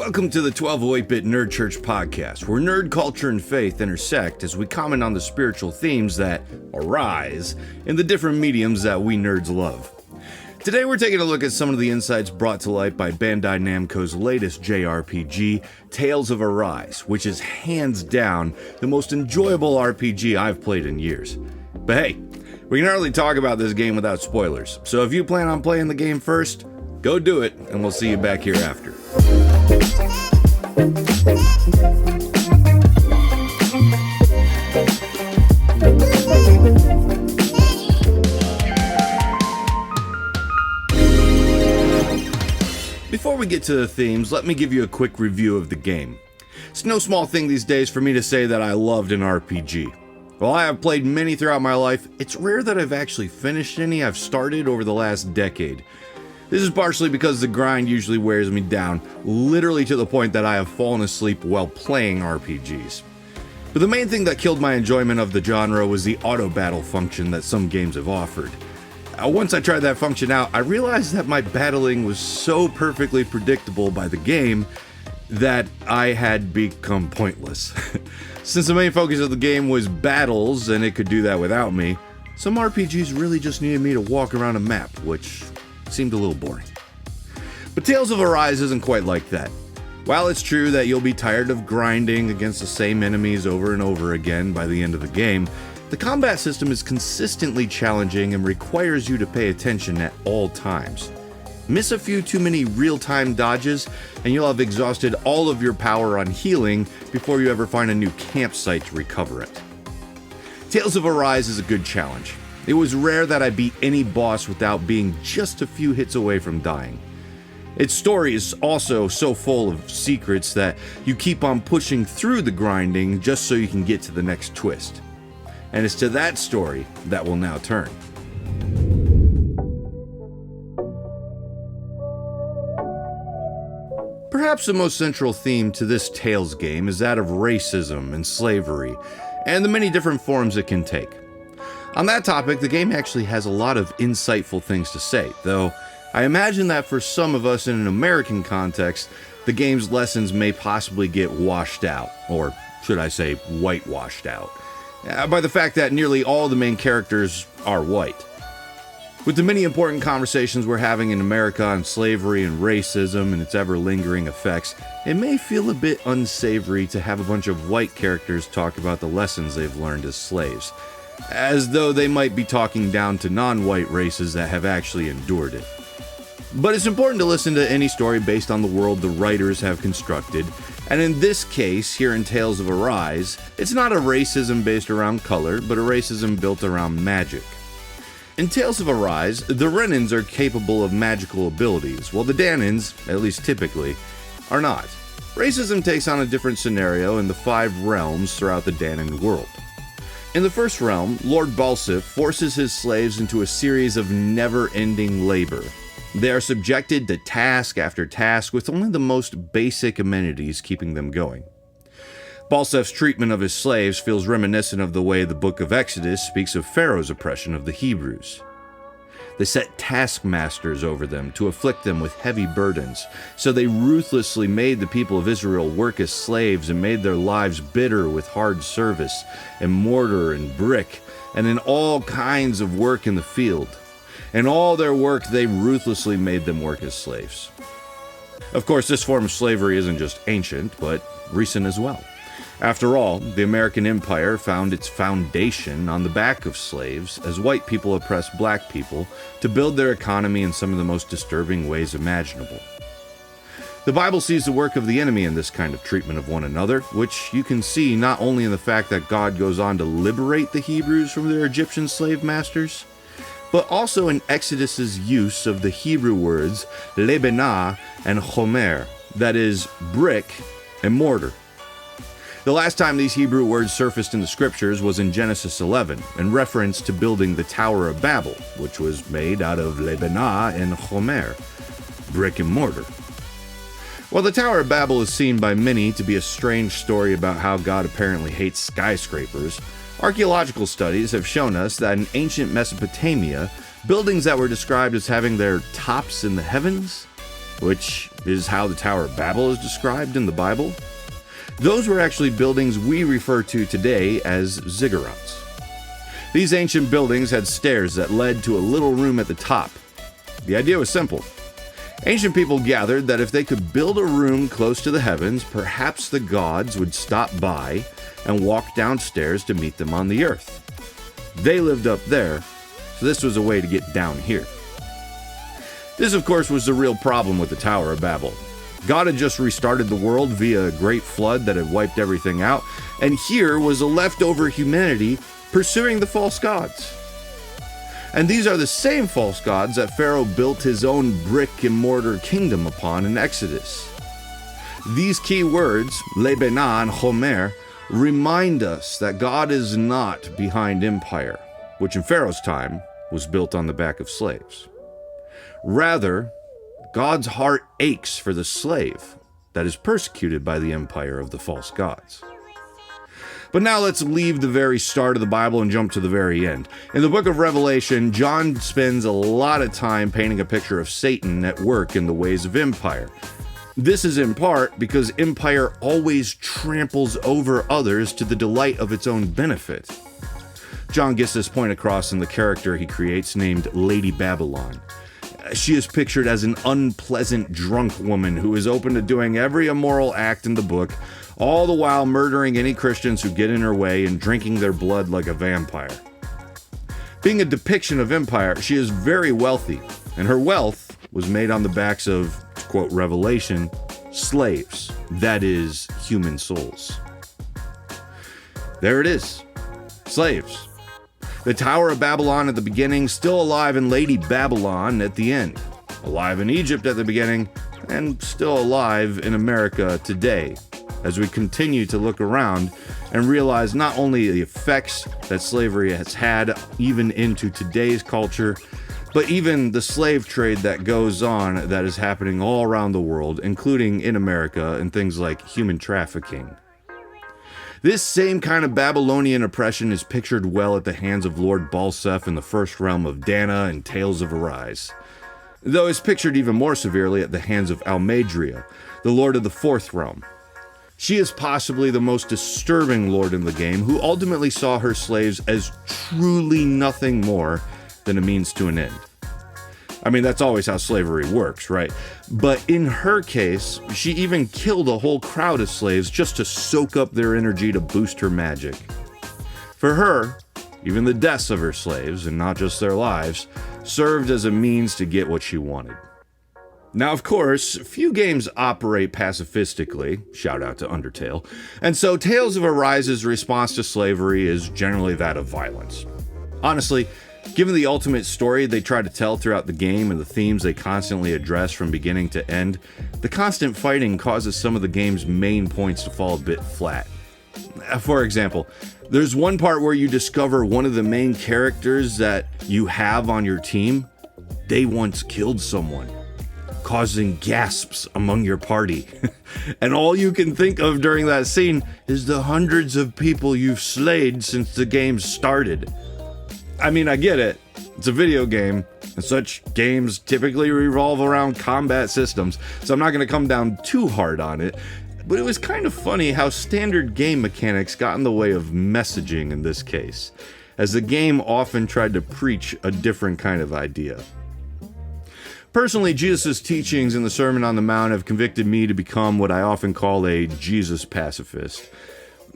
Welcome to the 1208-Bit Nerd Church podcast, where nerd culture and faith intersect as we comment on the spiritual themes that arise in the different mediums that we nerds love. Today we're taking a look at some of the insights brought to light by Bandai Namco's latest JRPG, Tales of Arise, which is hands down the most enjoyable RPG I've played in years. But hey, we can hardly talk about this game without spoilers, so if you plan on playing the game first, go do it, and we'll see you back here after. Before we get to the themes, let me give you a quick review of the game. It's no small thing these days for me to say that I loved an RPG. While I have played many throughout my life, it's rare that I've actually finished any I've started over the last decade. This is partially because the grind usually wears me down, literally to the point that I have fallen asleep while playing RPGs. But the main thing that killed my enjoyment of the genre was the auto battle function that some games have offered. Once I tried that function out, I realized that my battling was so perfectly predictable by the game that I had become pointless. Since the main focus of the game was battles and it could do that without me, some RPGs really just needed me to walk around a map, which seemed a little boring. But Tales of Arise isn't quite like that. While it's true that you'll be tired of grinding against the same enemies over and over again by the end of the game, the combat system is consistently challenging and requires you to pay attention at all times. Miss a few too many real-time dodges, and you'll have exhausted all of your power on healing before you ever find a new campsite to recover it. Tales of Arise is a good challenge. It was rare that I beat any boss without being just a few hits away from dying. Its story is also so full of secrets that you keep on pushing through the grinding just so you can get to the next twist. And it's to that story that we'll now turn. Perhaps the most central theme to this Tales game is that of racism and slavery, and the many different forms it can take. On that topic, the game actually has a lot of insightful things to say, though I imagine that for some of us in an American context, the game's lessons may possibly get washed out, or should I say whitewashed out, by the fact that nearly all the main characters are white. With the many important conversations we're having in America on slavery and racism and its ever-lingering effects, it may feel a bit unsavory to have a bunch of white characters talk about the lessons they've learned as slaves, as though they might be talking down to non-white races that have actually endured it. But it's important to listen to any story based on the world the writers have constructed, and in this case, here in Tales of Arise, it's not a racism based around color, but a racism built around magic. In Tales of Arise, the Renans are capable of magical abilities, while the Danans, at least typically, are not. Racism takes on a different scenario in the 5 realms throughout the Danan world. In the first realm, Lord Balsif forces his slaves into a series of never-ending labor. They are subjected to task after task with only the most basic amenities keeping them going. Balsif's treatment of his slaves feels reminiscent of the way the Book of Exodus speaks of Pharaoh's oppression of the Hebrews. They set taskmasters over them to afflict them with heavy burdens, so they ruthlessly made the people of Israel work as slaves and made their lives bitter with hard service, and mortar and brick, and in all kinds of work in the field. In all their work, they ruthlessly made them work as slaves. Of course, this form of slavery isn't just ancient, but recent as well. After all, the American Empire found its foundation on the back of slaves as white people oppressed black people to build their economy in some of the most disturbing ways imaginable. The Bible sees the work of the enemy in this kind of treatment of one another, which you can see not only in the fact that God goes on to liberate the Hebrews from their Egyptian slave masters, but also in Exodus's use of the Hebrew words lebenah and chomer, that is, brick and mortar. The last time these Hebrew words surfaced in the scriptures was in Genesis 11, in reference to building the Tower of Babel, which was made out of lebenah and chomer, brick and mortar. While the Tower of Babel is seen by many to be a strange story about how God apparently hates skyscrapers, archaeological studies have shown us that in ancient Mesopotamia, buildings that were described as having their tops in the heavens, which is how the Tower of Babel is described in the Bible. Those were actually buildings we refer to today as ziggurats. These ancient buildings had stairs that led to a little room at the top. The idea was simple. Ancient people gathered that if they could build a room close to the heavens, perhaps the gods would stop by and walk downstairs to meet them on the earth. They lived up there, so this was a way to get down here. This, of course, was the real problem with the Tower of Babel. God had just restarted the world via a great flood that had wiped everything out, and here was a leftover humanity pursuing the false gods. And these are the same false gods that Pharaoh built his own brick and mortar kingdom upon in Exodus. These key words, Lebena and Homer, remind us that God is not behind empire, which in Pharaoh's time was built on the back of slaves. Rather, God's heart aches for the slave that is persecuted by the empire of the false gods. But now let's leave the very start of the Bible and jump to the very end. In the book of Revelation, John spends a lot of time painting a picture of Satan at work in the ways of empire. This is in part because empire always tramples over others to the delight of its own benefit. John gets this point across in the character he creates named Lady Babylon. She is pictured as an unpleasant drunk woman who is open to doing every immoral act in the book, all the while murdering any Christians who get in her way and drinking their blood like a vampire. Being a depiction of empire, she is very wealthy, and her wealth was made on the backs of, to quote Revelation, slaves, that is, human souls. There it is, slaves. The Tower of Babylon at the beginning, still alive in Lady Babylon at the end. Alive in Egypt at the beginning, and still alive in America today, as we continue to look around and realize not only the effects that slavery has had even into today's culture, but even the slave trade that goes on that is happening all around the world, including in America, and things like human trafficking. This same kind of Babylonian oppression is pictured well at the hands of Lord Balseph in the first realm of Dana and Tales of Arise, though it's pictured even more severely at the hands of Almadria, the lord of the fourth realm. She is possibly the most disturbing lord in the game, who ultimately saw her slaves as truly nothing more than a means to an end. I mean, that's always how slavery works, right? But in her case, she even killed a whole crowd of slaves just to soak up their energy to boost her magic. For her, even the deaths of her slaves, and not just their lives, served as a means to get what she wanted. Now, of course, few games operate pacifistically, shout out to Undertale, and so Tales of Arise's response to slavery is generally that of violence. Honestly, given the ultimate story they try to tell throughout the game and the themes they constantly address from beginning to end, the constant fighting causes some of the game's main points to fall a bit flat. For example, there's one part where you discover one of the main characters that you have on your team, they once killed someone, causing gasps among your party. And all you can think of during that scene is the hundreds of people you've slayed since the game started. I mean, I get it. It's a video game, and such games typically revolve around combat systems, so I'm not going to come down too hard on it. But it was kind of funny how standard game mechanics got in the way of messaging in this case, as the game often tried to preach a different kind of idea. Personally, Jesus' teachings in the Sermon on the Mount have convicted me to become what I often call a Jesus pacifist.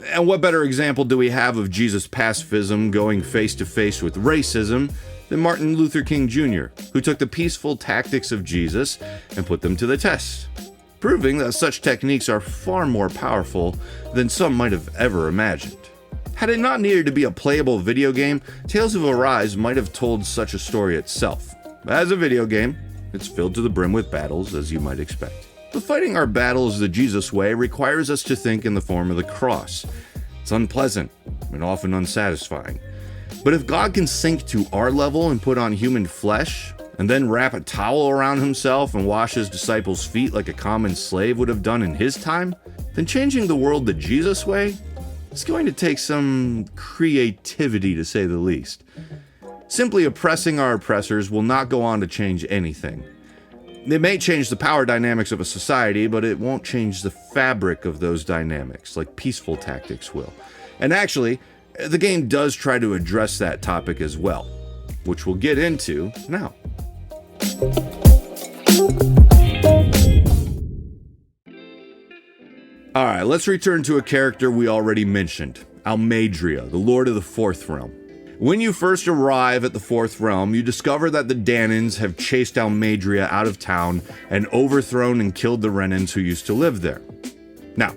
And what better example do we have of Jesus pacifism going face to face with racism than Martin Luther King Jr., who took the peaceful tactics of Jesus and put them to the test, proving that such techniques are far more powerful than some might have ever imagined. Had it not needed to be a playable video game, Tales of Arise might have told such a story itself. As a video game, it's filled to the brim with battles, as you might expect. But fighting our battles the Jesus way requires us to think in the form of the cross. It's unpleasant and often unsatisfying. But if God can sink to our level and put on human flesh, and then wrap a towel around himself and wash his disciples' feet like a common slave would have done in his time, then changing the world the Jesus way is going to take some creativity, to say the least. Simply oppressing our oppressors will not go on to change anything. It may change the power dynamics of a society, but it won't change the fabric of those dynamics like peaceful tactics will. And actually, the game does try to address that topic as well, which we'll get into now. Alright, let's return to a character we already mentioned, Almeidrea, the Lord of the Fourth Realm. When you first arrive at the Fourth Realm, you discover that the Danans have chased Almeidrea out of town and overthrown and killed the Renans who used to live there. Now,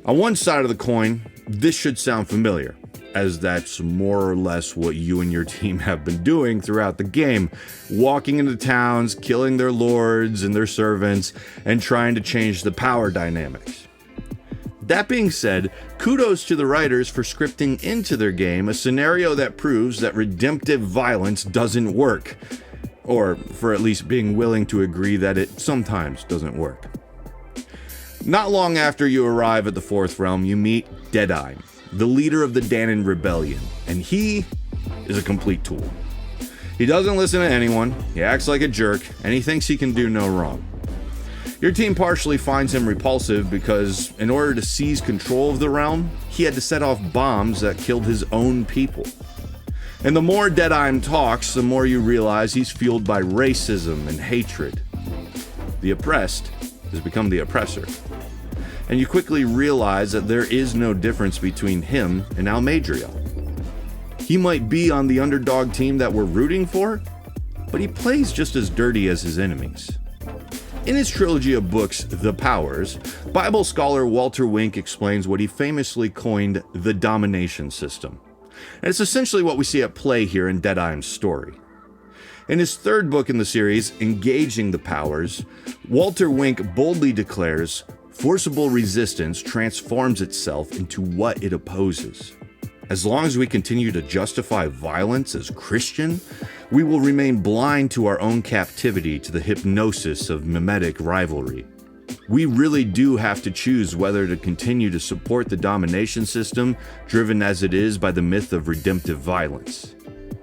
on one side of the coin, this should sound familiar, as that's more or less what you and your team have been doing throughout the game, walking into towns, killing their lords and their servants, and trying to change the power dynamics. That being said, kudos to the writers for scripting into their game a scenario that proves that redemptive violence doesn't work, or for at least being willing to agree that it sometimes doesn't work. Not long after you arrive at the Fourth Realm, you meet Deadeye, the leader of the Danan Rebellion, and he is a complete tool. He doesn't listen to anyone, he acts like a jerk, and he thinks he can do no wrong. Your team partially finds him repulsive because, in order to seize control of the realm, he had to set off bombs that killed his own people. And the more Deadeye talks, the more you realize he's fueled by racism and hatred. The oppressed has become the oppressor. And you quickly realize that there is no difference between him and Almeidrea. He might be on the underdog team that we're rooting for, but he plays just as dirty as his enemies. In his trilogy of books, The Powers, Bible scholar Walter Wink explains what he famously coined the Domination System. And it's essentially what we see at play here in Deadeye's story. In his third book in the series, Engaging the Powers, Walter Wink boldly declares, forcible resistance transforms itself into what it opposes. As long as we continue to justify violence as Christian, we will remain blind to our own captivity to the hypnosis of mimetic rivalry. We really do have to choose whether to continue to support the domination system, driven as it is by the myth of redemptive violence.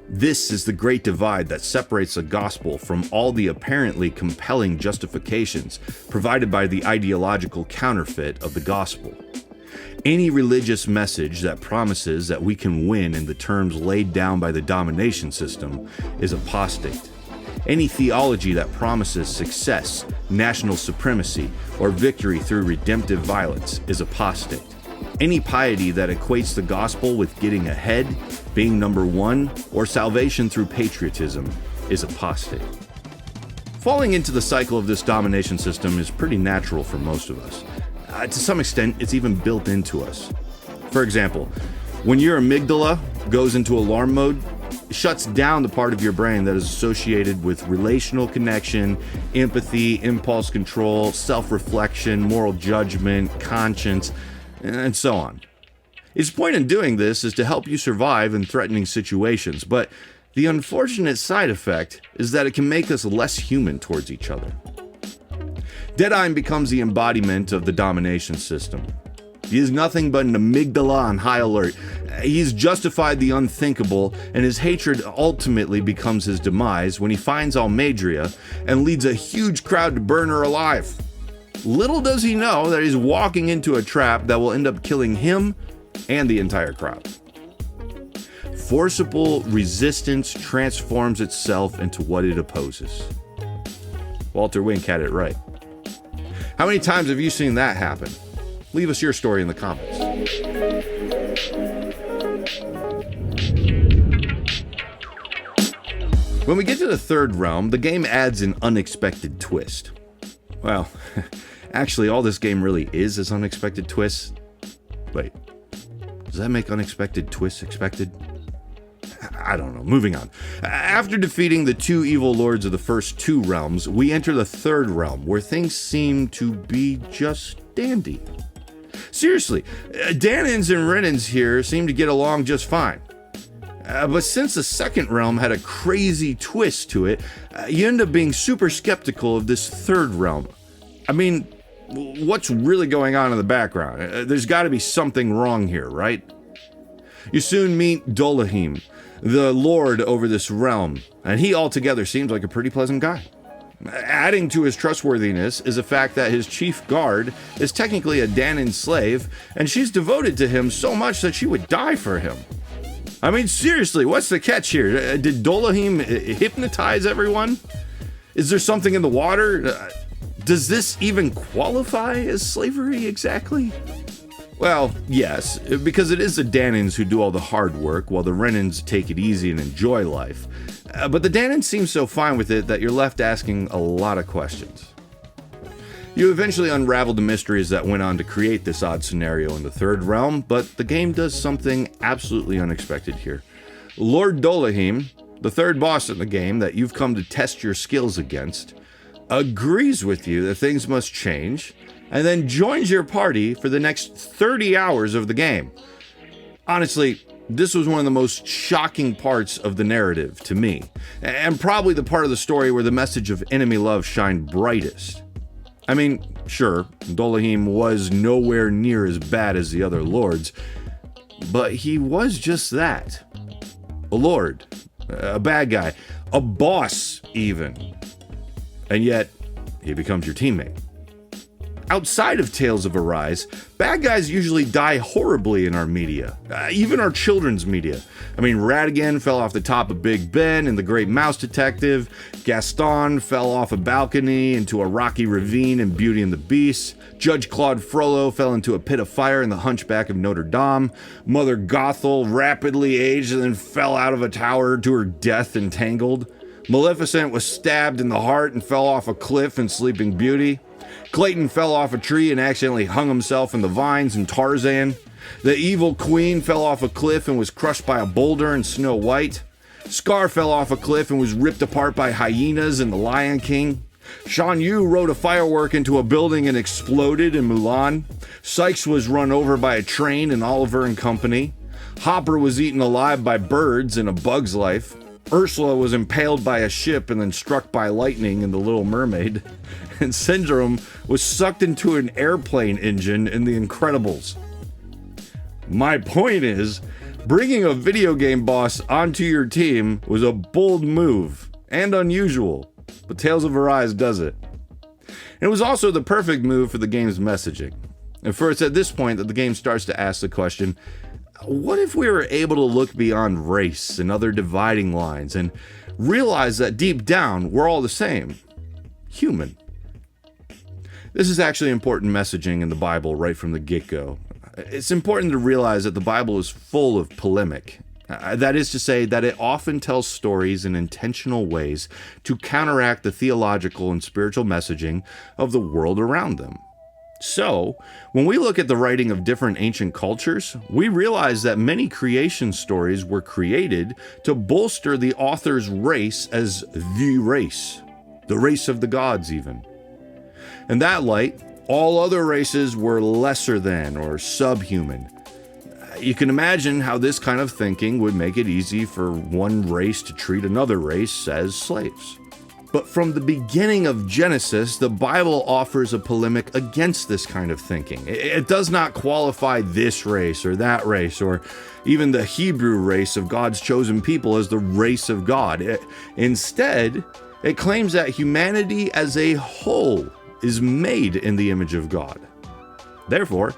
This is the great divide that separates the gospel from all the apparently compelling justifications provided by the ideological counterfeit of the gospel. Any religious message that promises that we can win in the terms laid down by the domination system is apostate. Any theology that promises success, national supremacy, or victory through redemptive violence is apostate. Any piety that equates the gospel with getting ahead, being number one, or salvation through patriotism is apostate. Falling into the cycle of this domination system is pretty natural for most of us. To some extent, it's even built into us. For example, when your amygdala goes into alarm mode, it shuts down the part of your brain that is associated with relational connection, empathy, impulse control, self-reflection, moral judgment, conscience, and so on. Its point in doing this is to help you survive in threatening situations, but the unfortunate side effect is that it can make us less human towards each other. Deadeye becomes the embodiment of the domination system. He is nothing but an amygdala on high alert. He's justified the unthinkable, and his hatred ultimately becomes his demise when he finds Almeidrea and leads a huge crowd to burn her alive. Little does he know that he's walking into a trap that will end up killing him and the entire crowd. Forcible resistance transforms itself into what it opposes. Walter Wink had it right. How many times have you seen that happen? Leave us your story in the comments. When we get to the third realm, the game adds an unexpected twist. Well, actually, all this game really is unexpected twists. Wait, does that make unexpected twists expected? I don't know. Moving on. After defeating the two evil lords of the first two realms, we enter the third realm, where things seem to be just dandy. Seriously, Danans and Renans here seem to get along just fine. But since the second realm had a crazy twist to it, you end up being super skeptical of this third realm. I mean, what's really going on in the background? There's got to be something wrong here, right? You soon meet Dolahim, the lord over this realm, and he altogether seems like a pretty pleasant guy. Adding to his trustworthiness is the fact that his chief guard is technically a Danin slave, and she's devoted to him so much that she would die for him. I mean, seriously, what's the catch here? Did Dolohim hypnotize everyone? Is there something in the water? Does this even qualify as slavery exactly? Well, yes, because it is the Danins who do all the hard work while the Renans take it easy and enjoy life. But the Danins seem so fine with it that you're left asking a lot of questions. You eventually unravel the mysteries that went on to create this odd scenario in the third realm, but the game does something absolutely unexpected here. Lord Dolohim, the third boss in the game that you've come to test your skills against, agrees with you that things must change, and then joins your party for the next 30 hours of the game. Honestly, this was one of the most shocking parts of the narrative to me, and probably the part of the story where the message of enemy love shined brightest. I mean, sure, Dolohim was nowhere near as bad as the other lords, but he was just that. A lord, a bad guy, a boss even. And yet, he becomes your teammate. Outside of Tales of Arise, bad guys usually die horribly in our media, even our children's media. I mean, Ratigan fell off the top of Big Ben in The Great Mouse Detective, Gaston fell off a balcony into a rocky ravine in Beauty and the Beast, Judge Claude Frollo fell into a pit of fire in The Hunchback of Notre Dame, Mother Gothel rapidly aged and then fell out of a tower to her death in Tangled, Maleficent was stabbed in the heart and fell off a cliff in Sleeping Beauty, Clayton fell off a tree and accidentally hung himself in the vines in Tarzan. The evil queen fell off a cliff and was crushed by a boulder in Snow White. Scar fell off a cliff and was ripped apart by hyenas in The Lion King. Shan Yu rode a firework into a building and exploded in Mulan. Sykes was run over by a train in Oliver and Company. Hopper was eaten alive by birds in A Bug's Life. Ursula was impaled by a ship and then struck by lightning in The Little Mermaid. And Syndrome was sucked into an airplane engine in The Incredibles. My point is, bringing a video game boss onto your team was a bold move and unusual, but Tales of Arise does it. And it was also the perfect move for the game's messaging. And for it's at this point that the game starts to ask the question, what if we were able to look beyond race and other dividing lines and realize that deep down we're all the same, human? This is actually important messaging in the Bible right from the get-go. It's important to realize that the Bible is full of polemic. That is to say that it often tells stories in intentional ways to counteract the theological and spiritual messaging of the world around them. So, when we look at the writing of different ancient cultures, we realize that many creation stories were created to bolster the author's race as the race of the gods even. In that light, all other races were lesser than or subhuman. You can imagine how this kind of thinking would make it easy for one race to treat another race as slaves. But from the beginning of Genesis, the Bible offers a polemic against this kind of thinking. It does not qualify this race or that race or even the Hebrew race of God's chosen people as the race of God. Instead, it claims that humanity as a whole is made in the image of God. Therefore,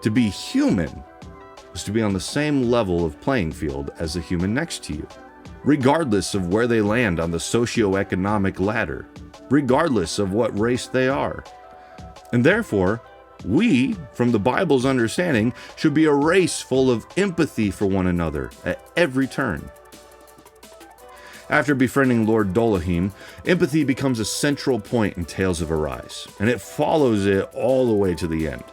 to be human is to be on the same level of playing field as the human next to you, regardless of where they land on the socioeconomic ladder, regardless of what race they are. And therefore, we, from the Bible's understanding, should be a race full of empathy for one another at every turn. After befriending Lord Dolohim, empathy becomes a central point in Tales of Arise, and it follows it all the way to the end.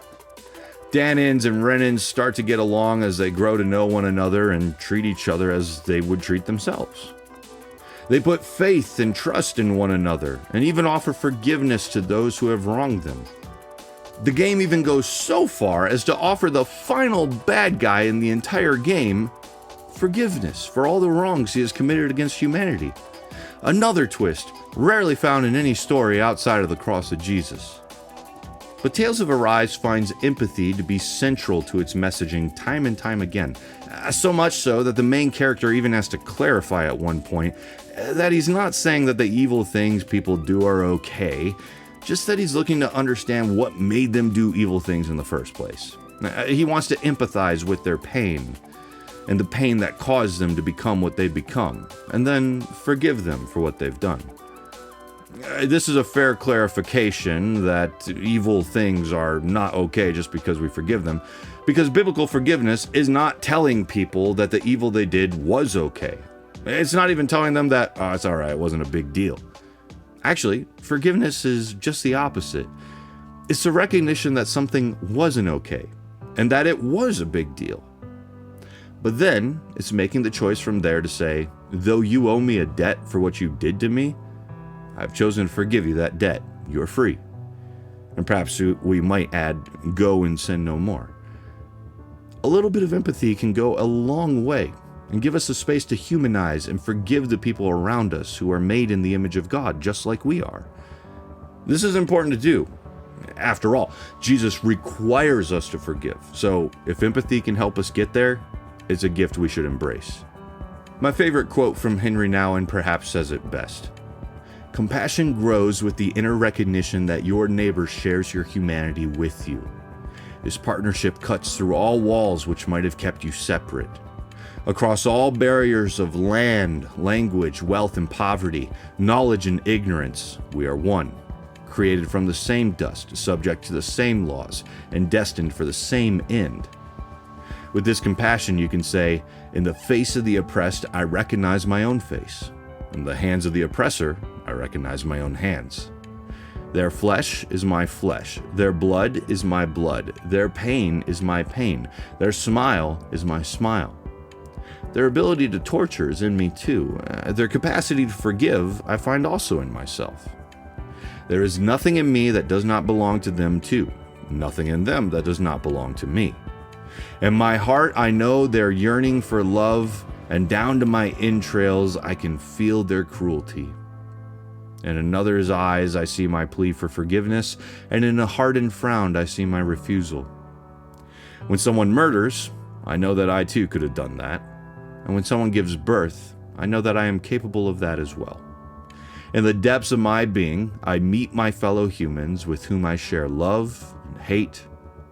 Danins and Renans start to get along as they grow to know one another and treat each other as they would treat themselves. They put faith and trust in one another, and even offer forgiveness to those who have wronged them. The game even goes so far as to offer the final bad guy in the entire game forgiveness for all the wrongs he has committed against humanity. Another twist rarely found in any story outside of the cross of Jesus. But Tales of Arise finds empathy to be central to its messaging time and time again. So much so that the main character even has to clarify at one point that he's not saying that the evil things people do are okay, just that he's looking to understand what made them do evil things in the first place. He wants to empathize with their pain, and the pain that caused them to become what they've become, and then forgive them for what they've done. This is a fair clarification that evil things are not okay just because we forgive them, because biblical forgiveness is not telling people that the evil they did was okay. It's not even telling them that, oh, it's alright, it wasn't a big deal. Actually, forgiveness is just the opposite. It's the recognition that something wasn't okay, and that it was a big deal. But then, it's making the choice from there to say, though you owe me a debt for what you did to me, I've chosen to forgive you that debt. You're free. And perhaps we might add, go and sin no more. A little bit of empathy can go a long way and give us a space to humanize and forgive the people around us who are made in the image of God, just like we are. This is important to do. After all, Jesus requires us to forgive. So if empathy can help us get there, it's a gift we should embrace. My favorite quote from Henry Nouwen perhaps says it best. Compassion grows with the inner recognition that your neighbor shares your humanity with you. This partnership cuts through all walls which might have kept you separate. Across all barriers of land, language, wealth and poverty, knowledge and ignorance, we are one, created from the same dust, subject to the same laws, and destined for the same end. With this compassion, you can say, in the face of the oppressed, I recognize my own face. In the hands of the oppressor, I recognize my own hands. Their flesh is my flesh. Their blood is my blood. Their pain is my pain. Their smile is my smile. Their ability to torture is in me too. Their capacity to forgive, I find also in myself. There is nothing in me that does not belong to them too. Nothing in them that does not belong to me. In my heart, I know their yearning for love, and down to my entrails, I can feel their cruelty. In another's eyes, I see my plea for forgiveness, and in a hardened frown, I see my refusal. When someone murders, I know that I too could have done that. And when someone gives birth, I know that I am capable of that as well. In the depths of my being, I meet my fellow humans with whom I share love and hate,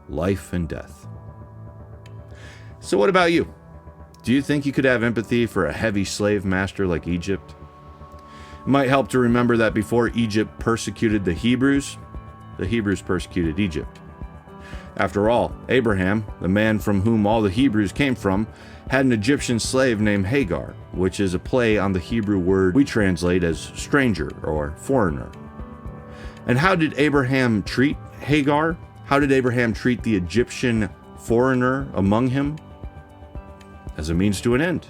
life and death. So what about you? Do you think you could have empathy for a heavy slave master like Egypt? It might help to remember that before Egypt persecuted the Hebrews persecuted Egypt. After all, Abraham, the man from whom all the Hebrews came from, had an Egyptian slave named Hagar, which is a play on the Hebrew word we translate as stranger or foreigner. And how did Abraham treat Hagar? How did Abraham treat the Egyptian foreigner among him? As a means to an end.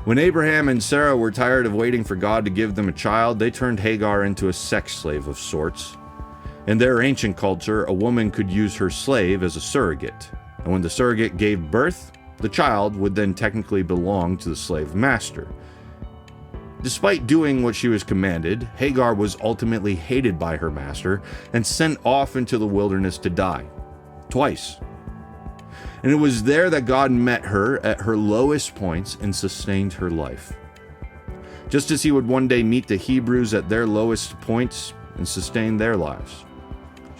When Abraham and Sarah were tired of waiting for God to give them a child, they turned Hagar into a sex slave of sorts. In their ancient culture, a woman could use her slave as a surrogate, and when the surrogate gave birth, the child would then technically belong to the slave master. Despite doing what she was commanded, Hagar was ultimately hated by her master and sent off into the wilderness to die. Twice. And it was there that God met her at her lowest points and sustained her life. Just as he would one day meet the Hebrews at their lowest points and sustain their lives.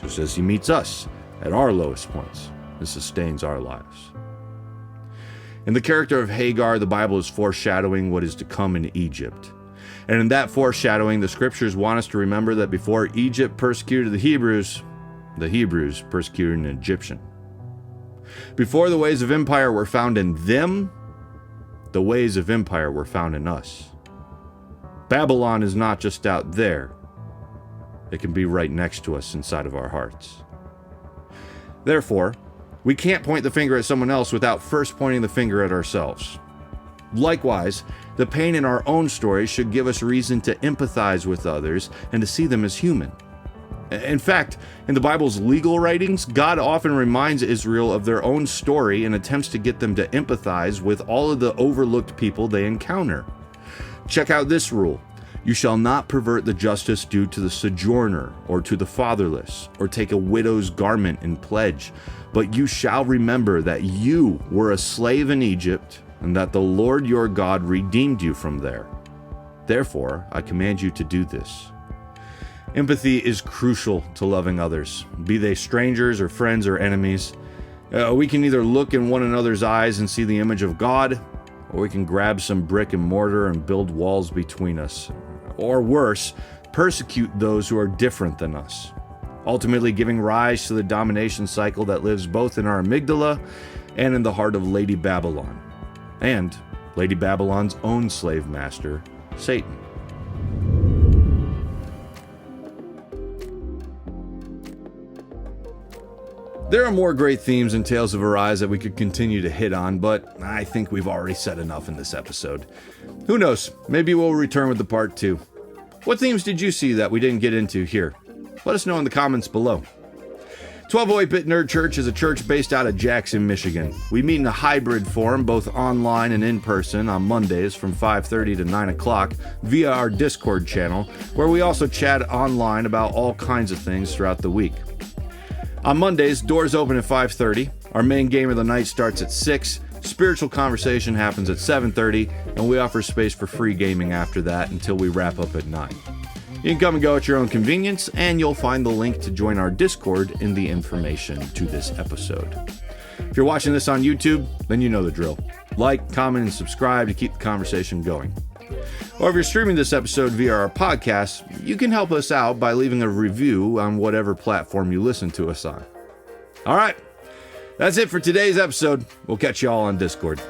Just as he meets us at our lowest points and sustains our lives. In the character of Hagar, the Bible is foreshadowing what is to come in Egypt. And in that foreshadowing, the scriptures want us to remember that before Egypt persecuted the Hebrews persecuted an Egyptian. Before the ways of empire were found in them, the ways of empire were found in us. Babylon is not just out there. It can be right next to us inside of our hearts. Therefore, we can't point the finger at someone else without first pointing the finger at ourselves. Likewise, the pain in our own stories should give us reason to empathize with others and to see them as human. In fact, in the Bible's legal writings, God often reminds Israel of their own story and attempts to get them to empathize with all of the overlooked people they encounter. Check out this rule. You shall not pervert the justice due to the sojourner or to the fatherless, or take a widow's garment in pledge. But you shall remember that you were a slave in Egypt, and that the Lord your God redeemed you from there. Therefore, I command you to do this. Empathy is crucial to loving others, be they strangers or friends or enemies. We can either look in one another's eyes and see the image of God, or we can grab some brick and mortar and build walls between us. Or worse, persecute those who are different than us, ultimately giving rise to the domination cycle that lives both in our amygdala and in the heart of Lady Babylon, and Lady Babylon's own slave master, Satan. There are more great themes in Tales of Arise that we could continue to hit on, but I think we've already said enough in this episode. Who knows, maybe we'll return with the part 2. What themes did you see that we didn't get into here? Let us know in the comments below. 1208-Bit Nerd Church is a church based out of Jackson, Michigan. We meet in a hybrid form, both online and in person, on Mondays from 5:30 to 9 o'clock via our Discord channel, where we also chat online about all kinds of things throughout the week. On Mondays, doors open at 5:30. Our main game of the night starts at 6. Spiritual conversation happens at 7:30, and we offer space for free gaming after that until we wrap up at 9. You can come and go at your own convenience, and you'll find the link to join our Discord in the information to this episode. If you're watching this on YouTube, then you know the drill. Like, comment, and subscribe to keep the conversation going. Or if you're streaming this episode via our podcast, you can help us out by leaving a review on whatever platform you listen to us on. All right, that's it for today's episode. We'll catch you all on Discord.